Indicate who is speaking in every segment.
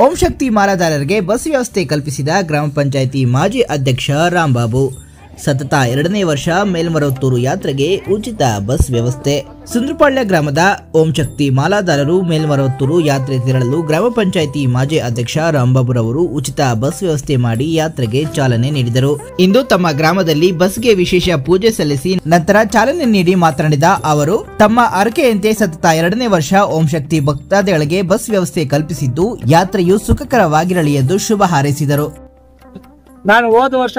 Speaker 1: Om Shakti ಮಾಲಾಧಾರರಿಗೆ bus ವ್ಯವಸ್ಥೆ ಕಲ್ಪಿಸಿದ ಗ್ರಾಮ ಪಂಚಾಯಿತಿ ಮಾಜಿ ಅಧ್ಯಕ್ಷ ರಾಂಬಾಬು. ಸತತ 2ನೇ ವರ್ಷ ಮೇಲ್ಮರವತ್ತೂರು ಯಾತ್ರೆಗೆ ಉಚಿತ ಬಸ್ ವ್ಯವಸ್ಥೆ. ಸುಂದ್ರಪಾಳ್ಯ ಗ್ರಾಮದ ಓಂ ಶಕ್ತಿ ಮಾಲಾಧಾರರು ಮೇಲ್ಮರವತ್ತೂರು ಯಾತ್ರೆ ತೆರಳಲು ಗ್ರಾಮ ಪಂಚಾಯಿತಿ ಮಾಜಿ ಅಧ್ಯಕ್ಷ ರಾಂಬಾಬುರವರು ಉಚಿತ ಬಸ್ ವ್ಯವಸ್ಥೆ ಮಾಡಿ ಯಾತ್ರೆಗೆ ಚಾಲನೆ ನೀಡಿದರು. ಇಂದು ತಮ್ಮ ಗ್ರಾಮದಲ್ಲಿ ಬಸ್ಗೆ ವಿಶೇಷ ಪೂಜೆ ಸಲ್ಲಿಸಿ ನಂತರ ಚಾಲನೆ ನೀಡಿ ಮಾತನಾಡಿದ ಅವರು, ತಮ್ಮ ಅರಕೆಯಂತೆ ಸತತ 2ನೇ ವರ್ಷ ಓಂ ಶಕ್ತಿ ಭಕ್ತಾದಿಗಳಿಗೆ ಬಸ್ ವ್ಯವಸ್ಥೆ ಕಲ್ಪಿಸಿದ್ದು ಯಾತ್ರೆಯು ಸುಖಕರವಾಗಿರಲಿ ಎಂದು ಶುಭ ಹಾರೈಸಿದರು.
Speaker 2: ನಾನು ಹೋದ ವರ್ಷ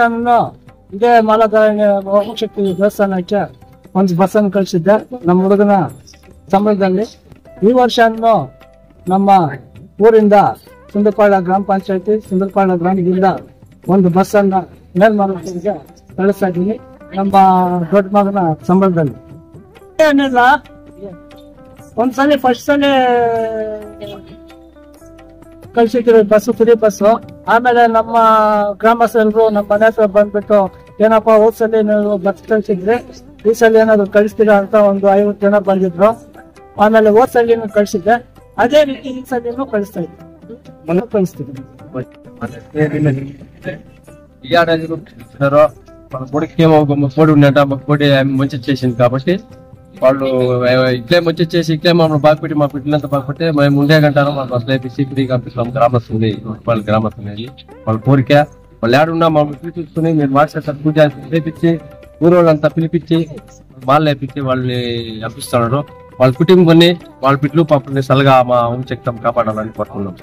Speaker 2: ಇದೇ ಮಾಲಾಧಾರ ಓಂ ಶಕ್ತಿ ದೇವಸ್ಥಾನಕ್ಕೆ ಒಂದು ಬಸ್ ಅನ್ನು ಕಳಿಸಿದ್ದೆ ನಮ್ಮ ಹುಡುಗನ ಸಂಬಳದಲ್ಲಿ. ಈ ವರ್ಷ ನಮ್ಮ ಊರಿಂದ ಸುಂದರಪಾಳ್ಯ ಗ್ರಾಮ ಪಂಚಾಯತಿ ಸುಂದರಪಾಳ್ಯ ಗ್ರಾಮದಿಂದ ಒಂದು ಬಸ್ ಅನ್ನ ಮೇಲ್ಮರವತ್ತೂರಿಗೆ ಕಳಿಸ್ತಾ ಇದ್ದೀನಿ ನಮ್ಮ ದೊಡ್ಡ ಮಗನ ಸಂಬಳದಲ್ಲಿ. ಏನಿಲ್ಲ, ಒಂದ್ಸಲಿ ಫಸ್ಟ್ ಸಲ ಕಳಿಸಿದ್ರು ಬಸ್, ಫ್ರೀ ಬಸ್ಸು. ಆಮೇಲೆ ನಮ್ಮ ಗ್ರಾಮಸ್ಥರು ನಮ್ಮ ಮನೆ ಹತ್ರ ಬಂದ್ಬಿಟ್ಟು, ಏನಪ್ಪಾ ಹೋದ್ಸಲಿ ನೀವು ಬಸ್ ಕಳಿಸಿದ್ರೆ ಈ ಸಲ ಏನಾದ್ರು ಕಳಿಸ್ತೀರಾ ಅಂತ ಒಂದು 50 ಜನ ಬಂದಿದ್ರು. ಆಮೇಲೆ ಹೋದ್ಸಲಿ ಕಳಿಸಿದ್ದೆ, ಅದೇ ರೀತಿ ಈ ಸಲಿನೂ ಕಳಿಸ್ತಾ ಇದ್ದೆ, ಕಳಿಸ್ತಿದ್ದೆ.
Speaker 3: మంచి చేసింది కాబట్టి వాళ్ళు ఇట్లే మంచి చేసి ఇట్లే మమ్మల్ని బాగుపెట్టి మా పెట్టినంత బాగుపెట్టే మేము ఉండే గంటారు మా బస్సులు వేపించి ఫ్రీగా పంపిస్తాం. గ్రామస్తుంది వాళ్ళ గ్రామస్తుంది వాళ్ళ కోరిక. వాళ్ళు ఏడున్నా మమ్మల్ని చూసుకుని మీరు వాట్సాప్ పూజ వేపించి ఊరు వాళ్ళంతా పిలిపించి వాళ్ళు వేపించి వాళ్ళని పంపిస్తున్నారు. వాళ్ళ కుటుంబాన్ని వాళ్ళ బిడ్డలు పాపని సలగా మా వంశక్తం కాపాడాలని కోరుకున్నాం.